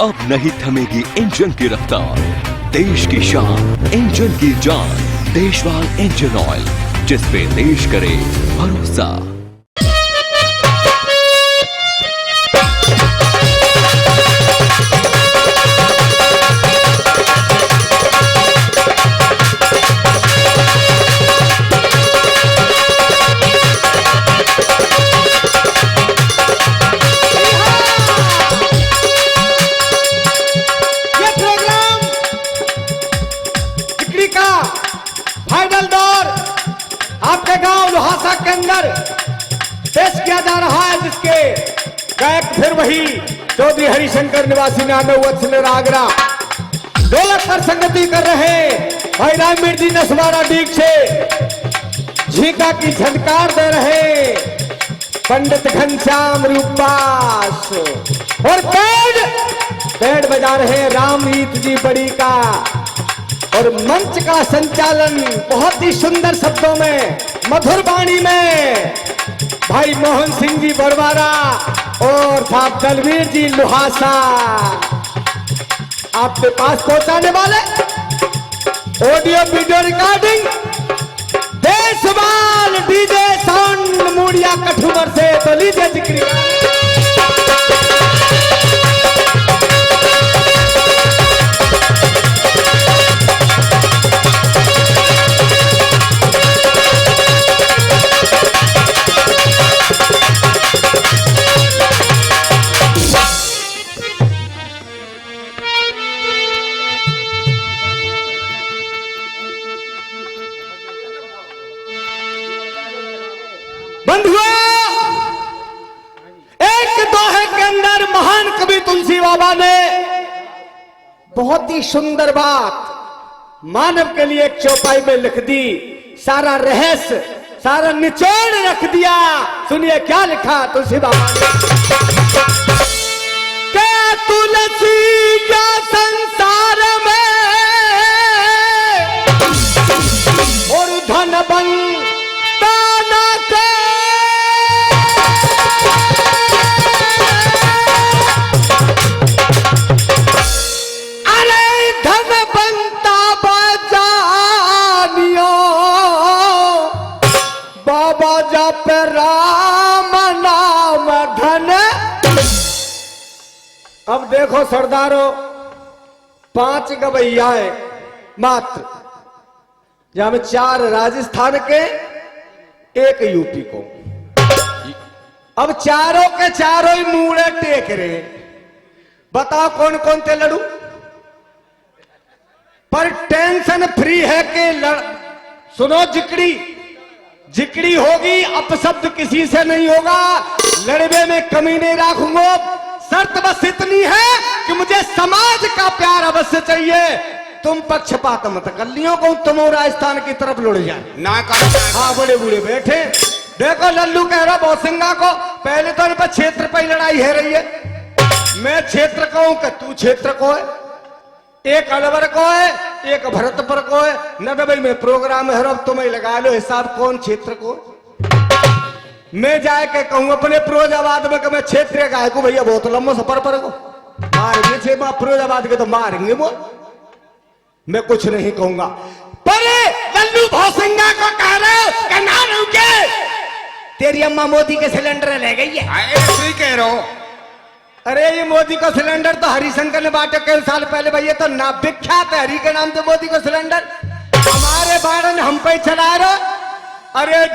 अब नहीं थमेगी इंजन की रफ्तार, देश की शान इंजन की जान, देशवाल इंजन ऑयल, जिस पे देश करे भरोसा। फाइनल दौर आपके गांव लोहासा के अंदर पेश किया जा रहा है, जिसके गायक फिर वही चौधरी हरिशंकर निवासी नामे वत्सल आगरा, ढोलक पर संगति कर रहे भाई रामवीर जी नसवाड़ा डीग से, झीका की झनकार दे रहे पंडित घनश्याम रूपबास, और पेड़ बजा रहे रामरीत जी बड़ी का, और मंच का संचालन बहुत ही सुंदर शब्दों में, मधुर वाणी में भाई मोहन सिंह जी बरवारा और साहब दलवीर जी लुहासा आपके पास पहुंचाने वाले। Audio video recording Deshwal DJ sound Mudiya Kathumar से, तो लीजिए जिक्र। एक दोहे के अंदर महान कवि तुलसी बाबा ने बहुत ही सुंदर बात मानव के लिए एक चौपाई में लिख दी, सारा रहस्य सारा निचोड़ रख दिया। सुनिए क्या लिखा तुलसी बाबा ने। क्या तुलसी का संसार में और धन बनता ना के, राम नाम धन। अब देखो सरदारों, 5 गवैयाएं मात्र, जहां में 4 राजस्थान के 1 यूपी को, अब चारों के चारों ही मूड़े टेक रहे। बताओ कौन कौन थे लड़ू, पर टेंशन फ्री है कि सुनो जिकड़ी होगी, अपशब्द किसी से नहीं होगा, लड़वे में कमी नहीं रखूंगा। शर्त बस इतनी है कि मुझे समाज का प्यार अवश्य चाहिए। तुम पक्षपात मत कर लियो को तुम राजस्थान की तरफ लुढ़ जाए ना कर। हाँ बड़े बूढ़े बैठे, देखो लल्लू कह रहा भौसिंगा को, पहले तो इन पर क्षेत्र पर लड़ाई है रही है। मैं क्षेत्र को हूं कि तू क्षेत्र को है, एक अलवर को है एक भरतपुर को है। न भाई मैं प्रोग्राम है, अब तुम्हें लगा लो हिसाब कौन क्षेत्र को। मैं जाए के कहूं अपने फिरोजाबाद में कि मैं क्षेत्रीय गाय को, भैया बहुत लंबा सफर पर को मारेंगे छे फिरोजाबाद के तो मारेंगे वो, मैं कुछ नहीं कहूंगा। पर लल्लू भौसिंगा को कह रहे कि ना रुके, तेरी अम्मा मोदी के सिलेंडर ले गई है। ऐसे ही कह रहा हूं। अरे ये मोदी का सिलेंडर तो हरिशंकर ने बांटा कई साल पहले, भैया तो ना विख्यात है हरि के नाम से मोदी का सिलेंडर, हमारे बारन हम पे चला रहे। अरे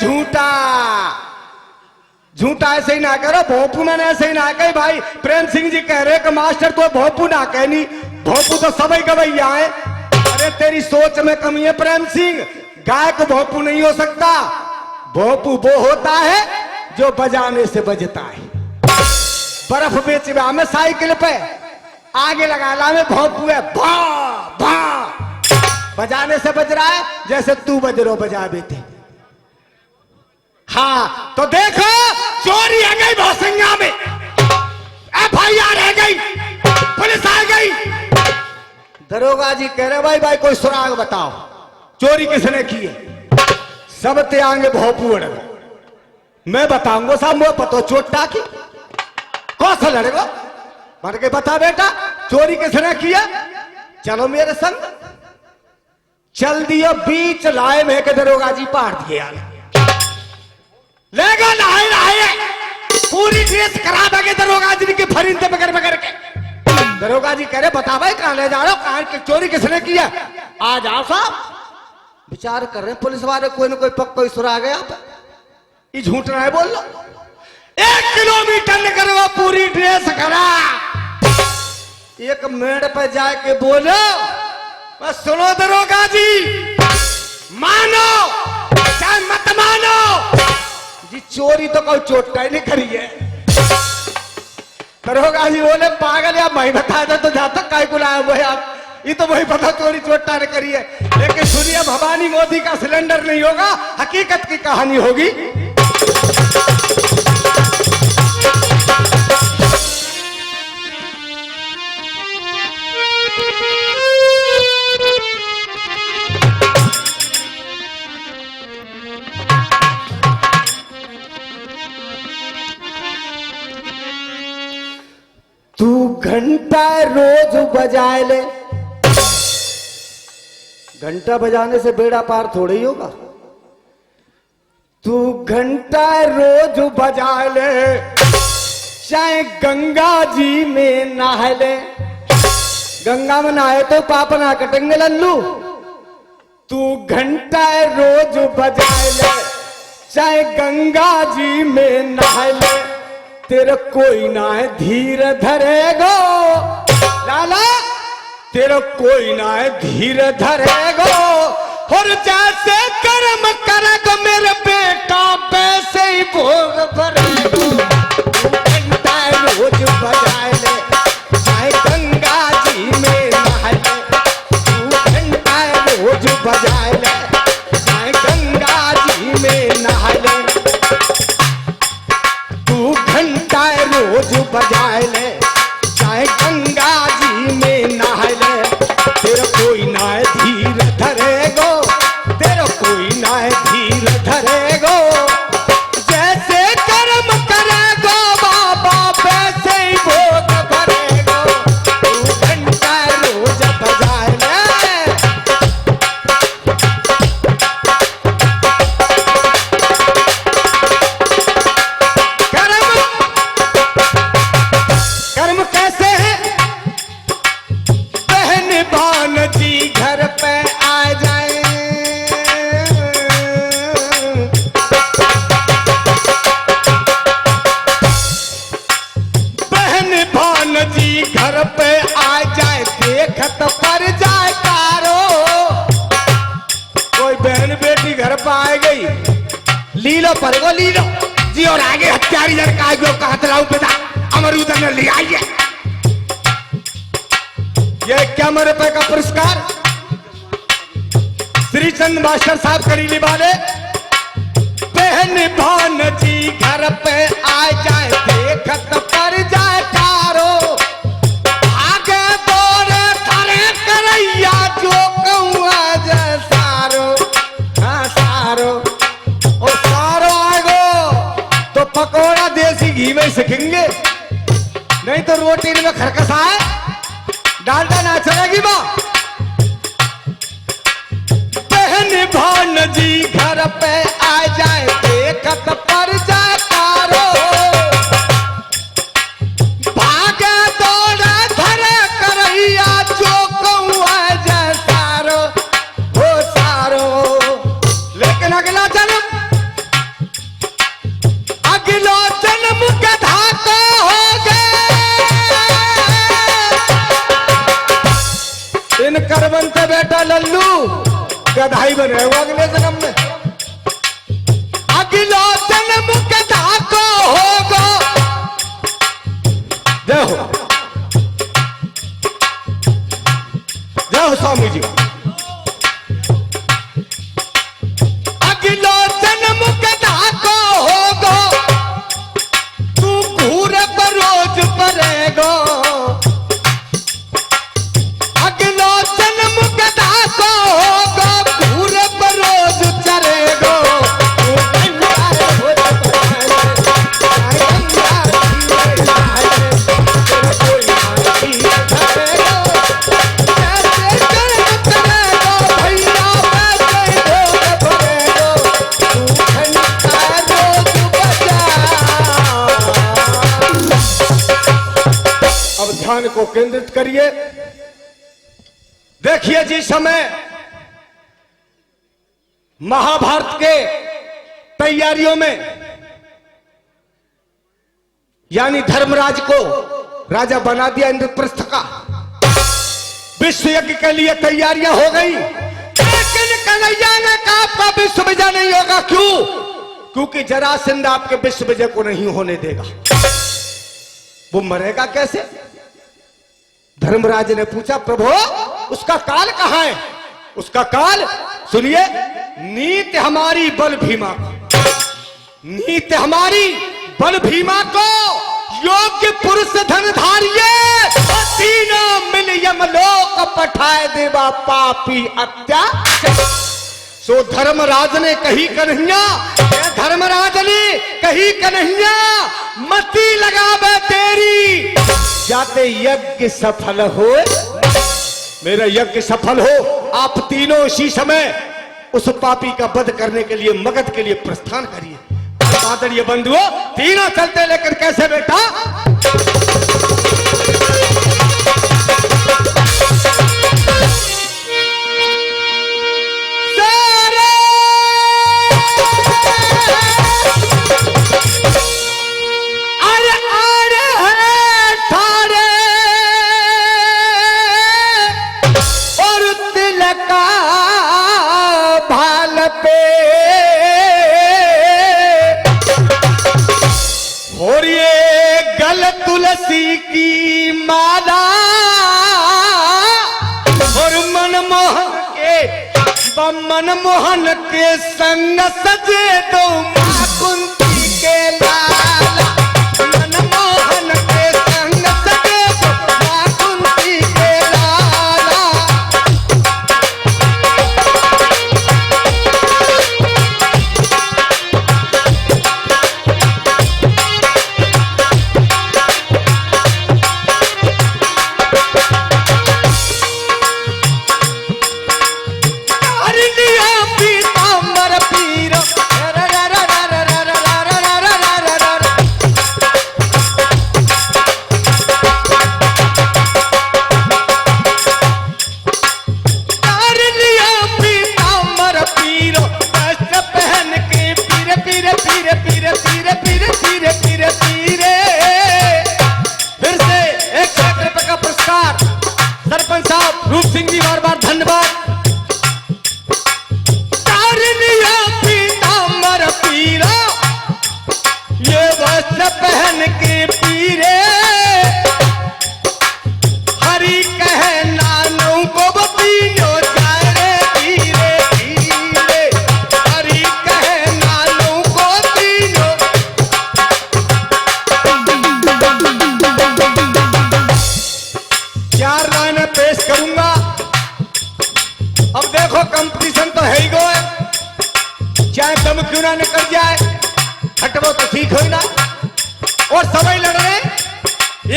झूठा ऐसे ही ना करो, भोपू मैंने ऐसे ही ना कही। भाई प्रेम सिंह जी कह रहे कि मास्टर तो भोपू ना कहनी, भोपू तो सभी गवैया है। अरे तेरी सोच में कमी है प्रेम सिंह, गायक भोपू नहीं हो सकता। भोपू वो होता है जो बजाने से बजता है। बर्फ बेच रहा में साइकिल पे आगे लगा ला में भोपू है, भा भा बजाने से बज रहा है जैसे तू बज रो बजा बेटे। हाँ तो देखो चोरी आ गई भौसिंगा में, FIR रह गई, पुलिस आ गई। दरोगा जी कह रहे भाई कोई सुराग बताओ, चोरी किसने की है। सब ते आगे भोपू अड़, मैं बताऊंगा साहब, मुझे पतो चोटा की कौन सा लड़ेगा। मर के बता बेटा चोरी किसने किया? चलो मेरे संग। चल दियो बीच लाए में के दरोगा जी पार दिए यार लेगा लाए लाए पूरी ड्रेस करा देंगे दरोगा जी के फरिंदे पकड़ के। दरोगा जी कह रहे बता भाई कहां ले जा रहे हो, कहां की चोरी किसने किया? आ जाओ साहब। विचार कर रहे पुलिस वाले कोई ना कोई पक्का सुरा गया ये झूठ रहा है बोल लो। 1 किलोमीटर निकल वो पूरी ड्रेस करा एक मेड़ पे जाके बोलो बस सुनो दरोगा जी मानो चाहे मत मानो जी चोरी तो कोई चोटका ही नहीं करी है। दरोगा जी बोले पागल या मैं बता दो तो जहां तक काय को लाया वो आप ये तो वही पता चोरी चोटा ने करी है। लेकिन सुनिए भवानी मोदी का सिलेंडर नहीं होगा हकीकत की कहानी होगी। तू घंटा रोज बजाए ले, घंटा बजाने से बेड़ा पार थोड़ी ही होगा। तू घंटा रोज बजा ले चाहे गंगा जी में नहा ले, गंगा में नहाए तो पाप ना कटेंगे लल्लू। तू घंटा रोज बजा ले चाहे गंगा जी में नहा ले, तेरा कोई ना है धीर धरेगो लाला, तेरा कोई ना है धीर धरेगो। और जैसे कर्म करेगो मेरे बेटा वैसे ही भोग भरेगो। घंटा रोज बजाए ले चाहे गंगा जी में नहा ले, तू घंटा रोज बजाए ले चाहे गंगा जी में नहा ले, तू घंटा रोज बजाए ले चाहे गंगा जी में नहा ले, तेरा कोई ना है धीर धरेगो, तेरा कोई ना है धीर धरेगो। जैसे कर्म करेगो बाबा वैसे ही भोग भरेगो। तू घंटा रोज बजाए ले कर्म कैसे है? बहन भान जी घर पे आ जाए, बहन भान जी घर पे आ जाए देखत पर जाए कारो। कोई बहन बेटी घर पे आ गई लीलो पर गो लीलो जी और आगे हत्यारी लड़का कहत लाऊ पिता अमरूद ने ले आइए। ये 51 रुपए का पुरस्कार श्री चंद मास्टर साहब करीली वाले। बहन भान जी घर पे आ जाए देखत पर जाए कारो, आगे दौड़े करे करैया जो कौआ जाए सारो। हाँ सारो और सारो आएगो तो पकौड़ा देसी घी में सीखेंगे, नहीं तो रोटी में खरकस आए डालडा ना चलेगी मां। बहन भान जी घर पे आ जाए देखत पर जाए कारो, भागे दौड़े धरे करैया जो कौआ जाए सारो। हो सारो लेकिन अगला जन्म गधा को हो गए। इन करवंत बेटा लल्लू गधाई बने हो अगले जन्म में। अगला जन्म गधा को होगा। जय हो जय हो स्वामी जी। अगला जन्म गधा को होगा, तू घूर पर रोज परेगो। अगला जन्म गधा को होगा, घूर पर रोज चरेगो। कोई को केंद्रित करिए। देखिए जिस समय महाभारत के तैयारियों में यानी धर्मराज को राजा बना दिया इंद्रप्रस्थ का, विश्व यज्ञ के लिए तैयारियां हो गई, लेकिन कन्हैया ने कहा आपका विश्व विजय नहीं होगा। क्यों? क्योंकि जरासंध आपके विश्व विजय को नहीं होने देगा। वो मरेगा कैसे? धर्मराज ने पूछा, प्रभु उसका काल कहां है? उसका काल सुनिए, नीति हमारी बल भीमा को, नीति हमारी बल भीमा को योग्य पुरुष धन धारिये, तीनों मिल यमलोक पठाए देवा पापी हत्या। सो धर्मराज ने कही कन्हैया, धर्मराज ने कही कन्हैया, मती लगावे तेरी जाते यज्ञ सफल हो, मेरा यज्ञ सफल हो। आप तीनों इसी समय उस पापी का वध करने के लिए मगध के लिए प्रस्थान करिए। आदरणीय बंधुओं, तीनों चलते लेकर कैसे बेटा? तुलसी की माला और मनमोहन के संग सजे दो मां कुंती के लाला, मनमोहन के संग सजे दो मां कुंती के लाला। सरपंच साहब रूप सिंह जी बार बार धन्यवाद। पीताम्बर पीरा ये वस्त्र पहन के पीरे, हरि कहे नानों को बतीनो जाए धीरे धीरे, हरि कहे नानों को तीनों। चार लाइनें पेश करूंगा। अब देखो कंपटीशन तो है ही गो है, चाहे दम क्यों ना निकल जाए, हटवो तो ठीक हो ना। और सभी लड़ रहे,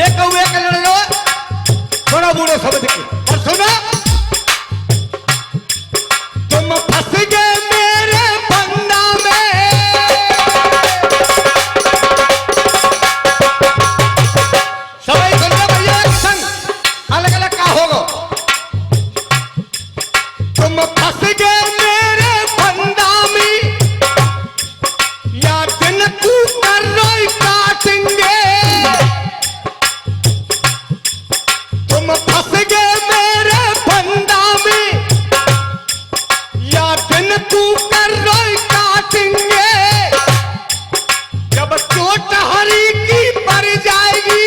एक लड़ लो, थोड़ा बूढ़ो समझ के। और सुनो, तुम फंस गए मेरे फंदा में, सभी सुन लो भैया एक संग, अलग अलग का होगा। तुम फंस गए मेरे फंदा में, या दिन तू कर रोई काटेंगे। तुम फंस गए मेरे फंदा में, या दिन तू कर रोई काटेंगे। जब चोट हरी की पड़ जाएगी,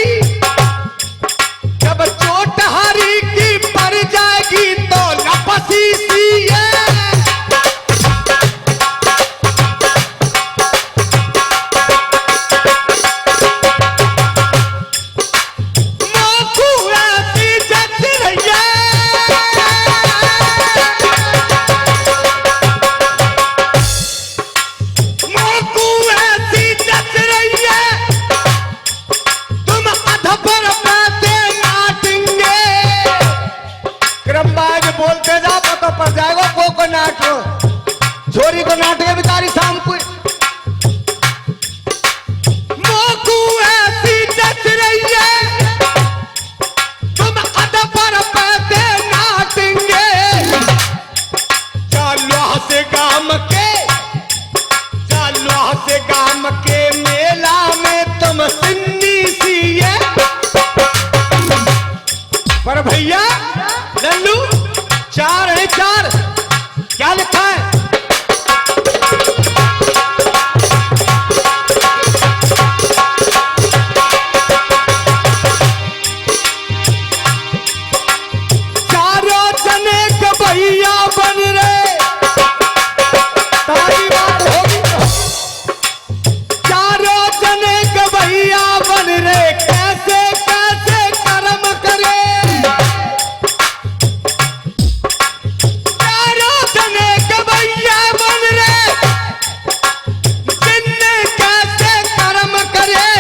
जब चोट हरी की पड़ जाएगी तो लपसी सी है। मोकू ऐसी जच रही है, मोकू ऐसी जच रही है, तुम अधपर पैसे नाटेंगे। क्रमबाज बोलते जा तो पड़ जाएगा को नाट लो, छोरी को नाट के बेचारी शाम को। मोकू ऐसी जच रही है, पर भैया लल्लू 4 है 4, क्या लिखा है? चारों जने गवैया बन रहे, तारी बात होगी। चारों जने गवैया बन रहे, कैसे कैसे कर्म करे। चारों जने गवैया बन रहे, जिनने कैसे कर्म करे।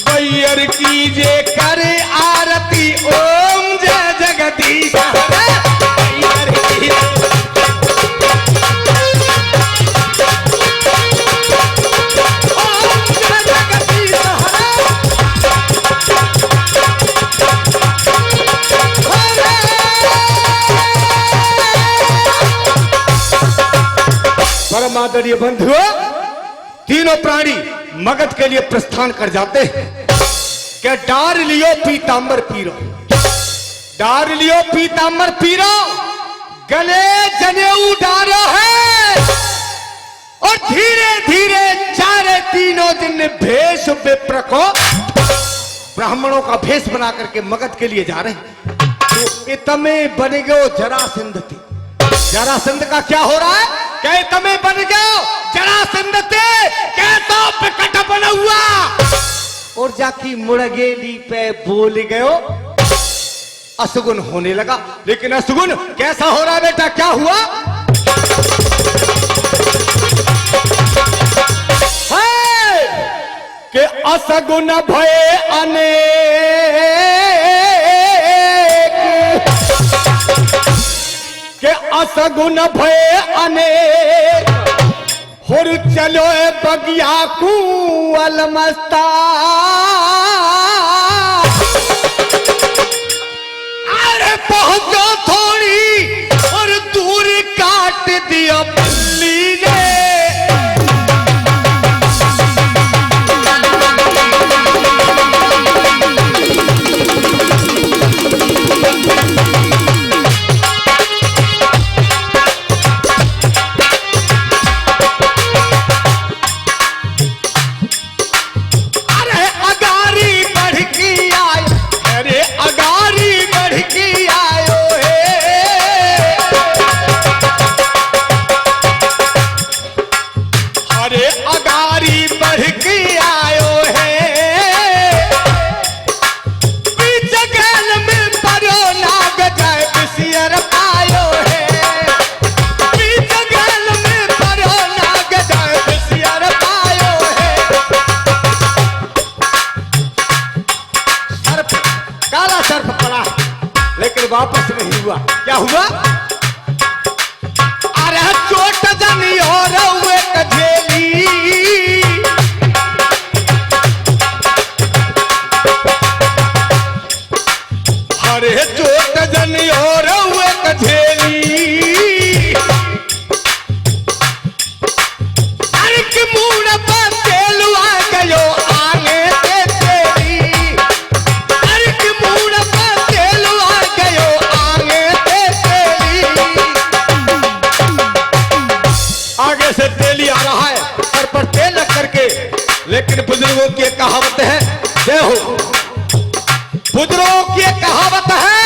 बैयर कीजे करे आरती, ओम जय जगदीश हरे। बैयर कीजे परमादरणीय बंधुओं, तीनों प्राणी मगध के लिए प्रस्थान कर जाते हैं। क्या डार लियो पीतांबर पीरो, डार लियो पीतांबर पीरो, गले जनेऊ डारो है। और धीरे धीरे चारे तीनों दिन भेष विप्र को ब्राह्मणों का भेष बना करके मगध के लिए जा रहे हैं। तो इतमे बन गयो जरासंध थी। जरासंध का क्या हो रहा है? क्या तमें बन गयो जरासंध थे, कैसा विकट बना हुआ। और जाकी मुड़गेली पे बोल गयो, असगुन होने लगा। लेकिन असगुन कैसा हो रहा है बेटा, क्या हुआ? है कि असगुन भय अनेक, के असगुन भय अनेक, हुर चलो बगिया कुअल मस्ता। अरे पहुंचो थोड़ी और दूर काट दिया बिल्ली ने। वापस नहीं हुआ। क्या हुआ? अरे चोट जनी और हुए कझेली, अरे चोट जनी और हुए कझेली। अरे के मुंह पर तेल आ गयो आने से तेरी। अरे के मुंह पर तेल आ गयो आने से तेरी। आगे से तेली आ रहा है, सर पर तेल लग करके। लेकिन बुजुर्गों की एक कहावत है, जय हो। बुजुर्गों की एक कहावत है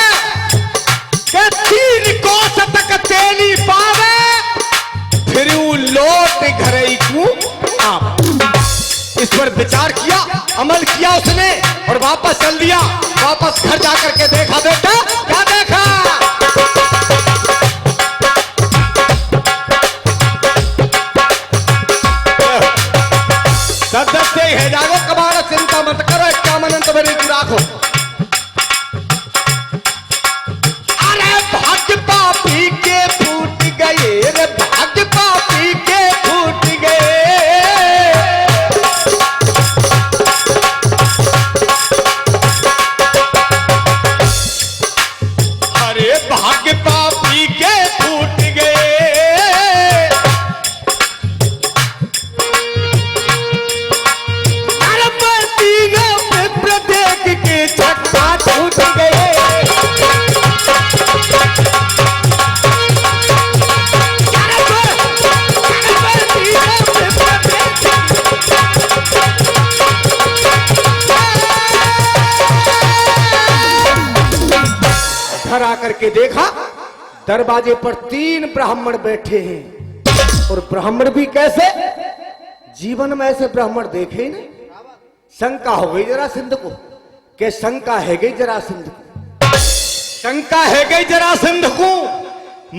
कि 3 कोस तक तेली पावे, फिर लौट घर को आप। इस पर विचार किया, अमल किया उसने और वापस चल दिया। वापस घर जाकर के देखा, बेटा क्या देखा? सदस्य है जागो कबाड़, चिंता मत करो, इक्यावन तो मेरी राखो। अरे भाग्य पापी के फूट गए रे, भाग्य पापी के फूट गए। अरे भाग्य पापी के फूट गए। अरे तीनों विप्र देख के छक्का छूट घर आकर के देखा, दरवाजे पर 3 ब्राह्मण बैठे हैं। और ब्राह्मण भी कैसे? जीवन में ऐसे ब्राह्मण देखे ही नहीं। शंका हो गई जरासंध को, के शंका है गई जरासंध को, शंका है गई जरासंध को।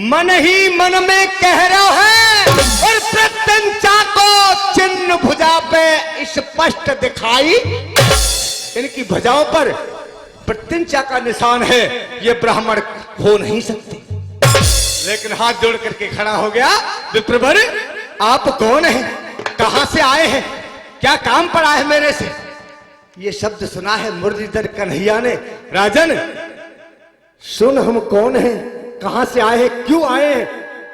मन ही मन में कह रहा है, और प्रत्यंचा को चिन्ह भुजा पे स्पष्ट दिखाई। इनकी भुजाओं पर प्रत्यंचा का निशान है, ये ब्राह्मण हो नहीं सकते। लेकिन हाथ जोड़ करके खड़ा हो गया, विप्रवर आप कौन हैं, कहां से आए हैं, क्या काम पड़ा है मेरे से? ये शब्द सुना है मुरलीधर कन्हैया ने। राजन सुन, हम कौन हैं, कहां से आए हैं, क्यों आए हैं,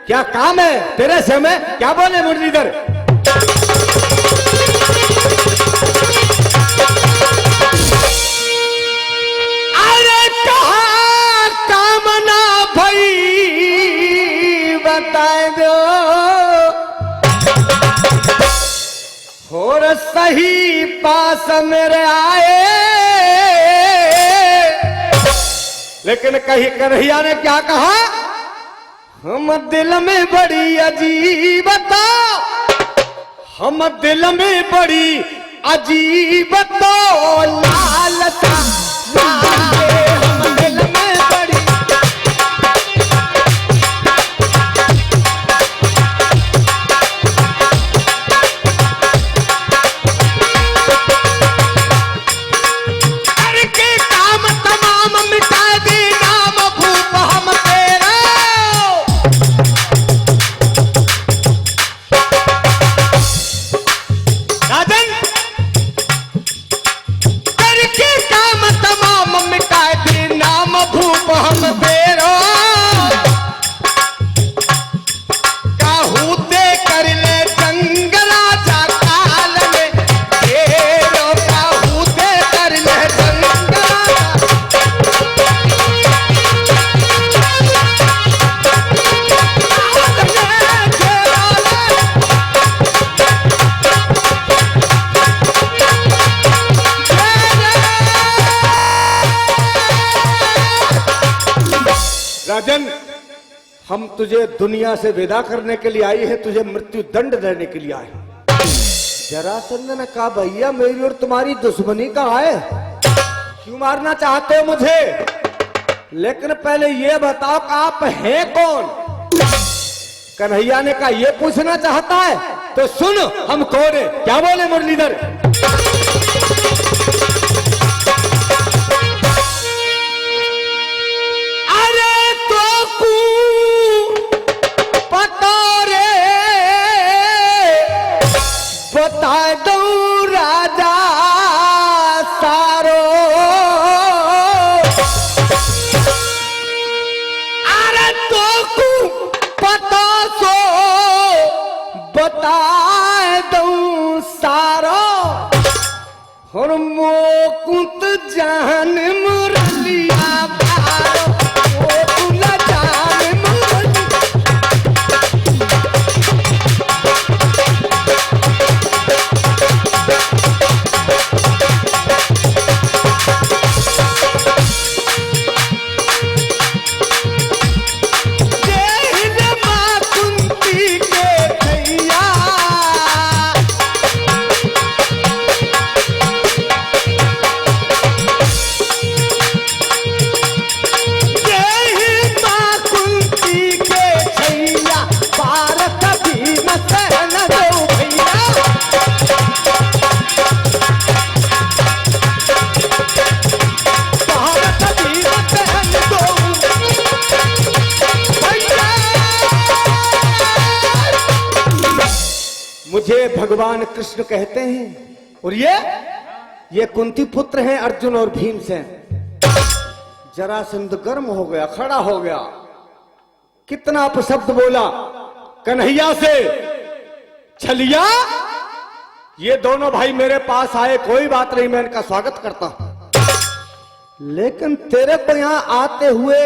क्या काम है तेरे से हमें, क्या बोले मुरलीधर? अरे कहा कामना भई बता दो, और सही पास मेरे आए। लेकिन कहीं कन्हैया ने क्या कहा? हम दिल में बड़ी अजीब तो, हम दिल में बड़ी अजीब तो लालसा लाए, हम दिल में बड़ी। करके काम तमाम मिटा दे नाम भूप हम तेरा। राजन करके काम तमाम मिटा दे नाम भूप हम तेरा। काहूते कर ले जंगला जा काल में तेरो, काहूते कर ले जंगला। राजन हम तुझे दुनिया से विदा करने के लिए आई है, तुझे मृत्यु दंड देने के लिए आए हैं। जरासंध ने कहा भैया मेरी और तुम्हारी दुश्मनी का है, क्यों मारना चाहते हो मुझे? लेकिन पहले ये बताओ कि आप हैं कौन? कन्हैया ने कहा ये पूछना चाहता है तो सुन हम कौन है, क्या बोले मुरलीधर? अरे तो पता रे बता दो राजा सारो। अरे तो पता सो बता दो सारो, और मोकुत जान मुरलिया बारो, मोकुला जान मुरलिया। जय मां कुंती के भैया, जय मां कुंती के भैया, भारत भीम सेन दो भैया। भारत भीम सेन दो भैया। मुझे भगवान कृष्ण कहते हैं, और ये कुंती पुत्र हैं अर्जुन और भीमसेन। जरासंध गर्म हो गया, खड़ा हो गया, कितना अपशब्द बोला कन्हैया से। छलिया ये दोनों भाई मेरे पास आए, कोई बात नहीं, मैं इनका स्वागत करता हूं, लेकिन तेरे को यहां आते हुए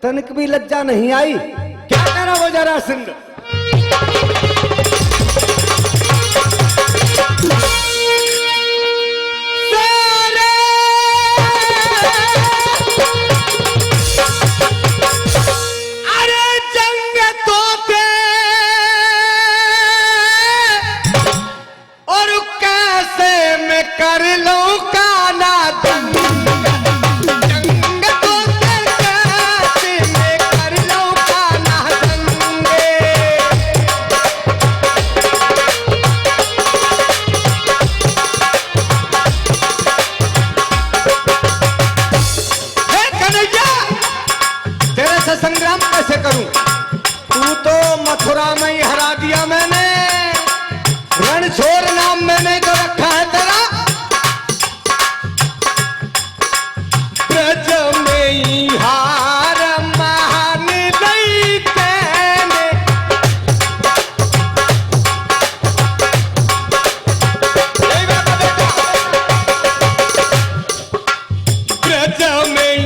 तनिक भी लज्जा नहीं आई? क्या कह रहा वो जरासंध? सारे करूं? तू तो मथुरा में ही हरा दिया मैंने। रणछोड़ नाम मैंने तो रखा है तेरा। ब्रज में ही हार मान लई तेने। यही बात है बेटा। ब्रज में ही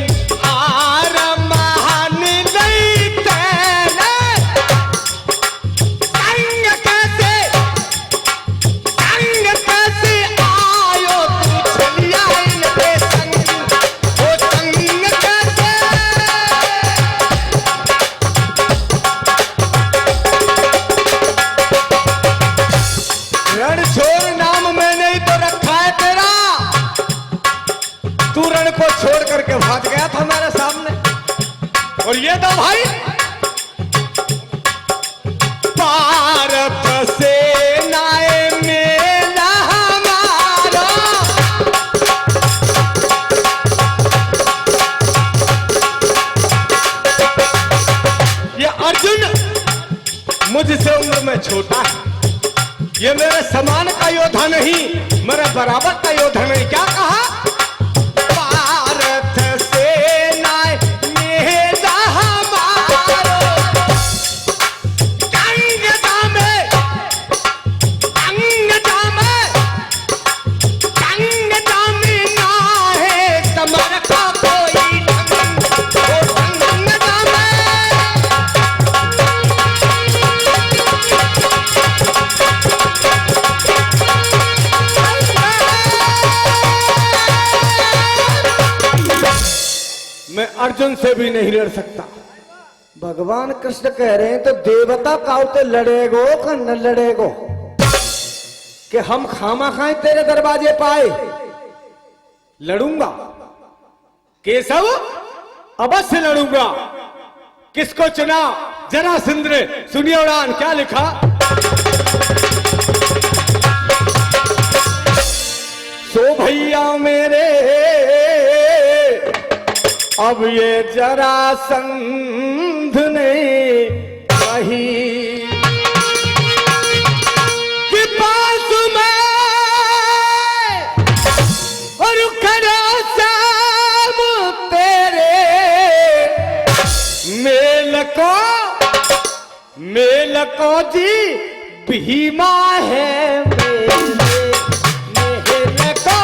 हार मान लई तेने। संग कैसे आयो तू चलिया इनके संग। ओ संग कैसे। रणछोड़ नाम मैंने ही तो रखा है तेरा। तू रण को छोड़ करके भाग गया था मेरे सामने। और ये तो भाई भारत से नाए मेला हमारा। ये अर्जुन मुझसे उम्र में छोटा है। ये मेरे समान का योद्धा नहीं, मेरे बराबर का योद्धा नहीं। क्या कहा? भारत से नाए मेला हमारो। अंग जामे ना है समर का कोई ढंग। ओ संग जामे। मैं अर्जुन से भी नहीं लड़ सकता। भगवान कृष्ण कह रहे हैं तो देवता काउते लड़ेगो का न लड़ेगो कि हम खामा खाए तेरे दरवाजे पाए। लड़ूंगा केशव, अवश्य लड़ूंगा। किसको चुना? जरासंध ने। सुनिए उड़ान क्या लिखा। सो भैया मेरे अब ये जरासंध ने कही कि पास में और खड़ा शाम तेरे मेल को जी भीमा है मेल को।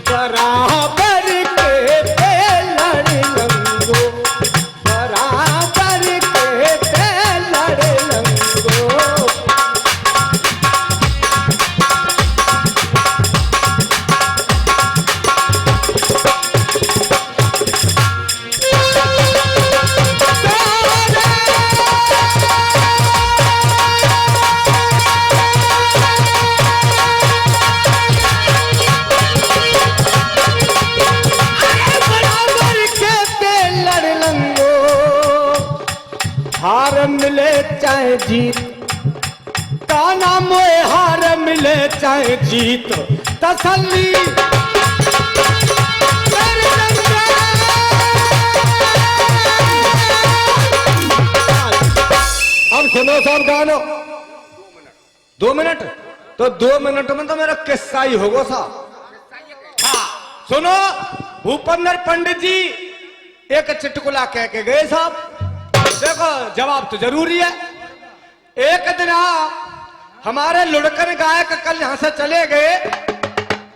बराबर के पे लड़ लंगो। बराबर के पे लड़ लंगो। हार मिले चाहे जीत ताना मोए। हार मिले चाहे जीत तसल्ली। अब सुनो सब गानो। 2 मिनट तो 2 मिनट में तो मेरा किस्सा ही होगा साहब। हाँ सुनो, भूपेंद्र पंडित जी एक चुटकुला कह के गए साहब। देखो जवाब तो जरूरी है। एक दिन हमारे लुढ़कन गायक कल यहां से चले गए।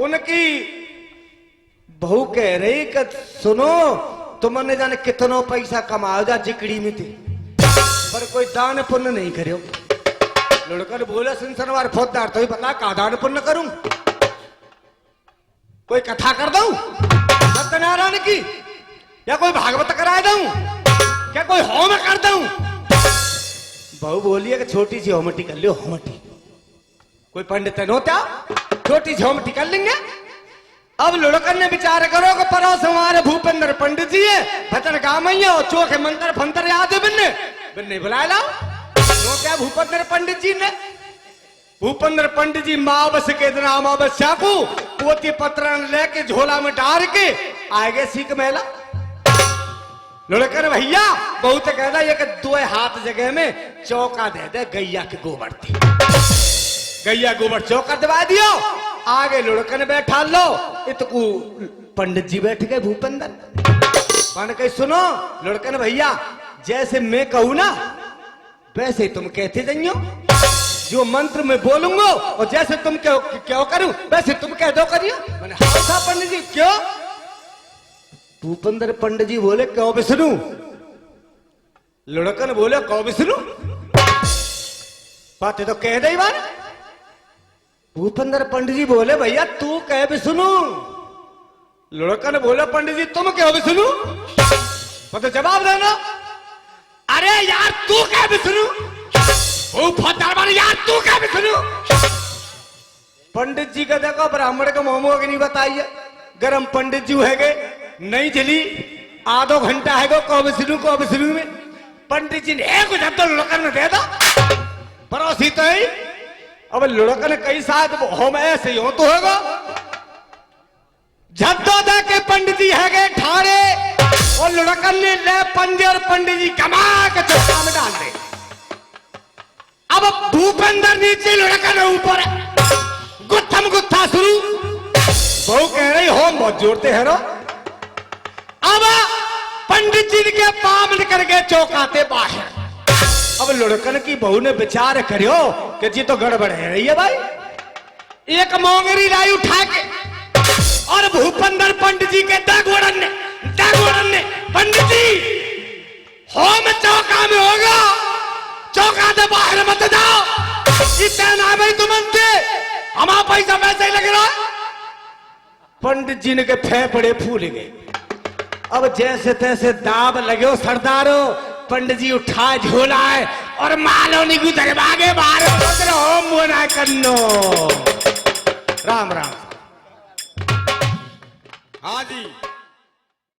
उनकी बहू कह रही कि सुनो तुमने जाने कितनो पैसा कमाओ जा जिकड़ी में थी, पर कोई दान पुण्य नहीं करो। लुढ़कन बोले संसनवार फौजदार तो ही बता का दान पुण्य करूं? कोई कथा कर दूं सत्यनारायण की, या कोई भागवत करा दूं, क्या कोई होम कर दूं? बहू बोली है कि छोटी सी होमटी कर लो। होमटी कोई पंडित नोता छोटी सी होमटी कर लेंगे। अब लुढ़कन ने विचार करो कि परोस हमारे भूपेंद्र पंडित जी है, भजन गामैया और चोखे मंत्र फंतर याद है बिन्ने बिन्ने बुलाए लाओ। क्या भूपेंद्र पंडित जी ने भूपेंद्र पंडित जी मावस के दिन अमावस्या को पोती पत्र लेके झोला में डाल के आगे सीख मेला लुढ़कन भैया बहुत कहता ये कि 2 हाथ जगह में चौका दे दे गैया के गोबर थी गैया गोबर चौका दबा दियो आगे लुढ़कन बैठा लो इतकू पंडित जी बैठ गए भूपेंद्र कौन कही सुनो लुढ़कन भैया जैसे मैं कहूं ना वैसे तुम कहते जाइयो जो मंत्र में बोलूंगा और जैसे तुम क्यों करूं वैसे तुम कह दो करियो मैंने हाँ पंडित जी क्यों भूपेंद्र पंडित जी बोले क्यों विष्णु लुढ़कन बोले क्यों विष्णु बातें तो कह दे बार भूपेंद्र पंडित जी बोले भैया तू कह विष्णु लुढ़कन बोले पंडित जी तुम क्यों विष्णु तो जवाब देना अरे यार तू कह विष्णु यार तू कह विष्णु पंडित जी का देखो ब्राह्मण का मोमो की नहीं बताइए गरम पंडित जी है गए नहीं जली आधो घंटा है को विष्णु में पंडित जी ने एक शब्द लुढ़कन ने दे दो पड़ोसी तो ही अब लुढ़कन कई साथ होम ऐसे ही हो तो होगा झद्दो दे के पंडित जी है गए ठाड़े और लुढ़कन ने ले पंजे और पंडित जी कमा के चौका में डाल दे अब भूपेंद्र नीचे लुढ़कन ऊपर गुत्थम गुत्था शुरू बहु कह रही होम बहुत जोड़ते हैं रो अब पंडित जी के पाम निकल गए चौकाते बाहर अब लुढ़कन की बहू ने विचार करियो कि जी तो गड़बड़ है रही है भाई एक मोंगरी लाई उठा के और भूपेंद्र पंडित जी के दागोड़न ने पंडित जी होम चौका में होगा चौका से बाहर मत जाओ इतना ना भाई तुम हमारा पैसा वैसे ही लग रहा पंडित जी ने के फेफड़े फूल गए अब जैसे तैसे दाब लगे सरदारो पंडित जी उठा झोला है और मालो नहीं गुजर भागे बाहर होम बोना करनो राम राम हाँ जी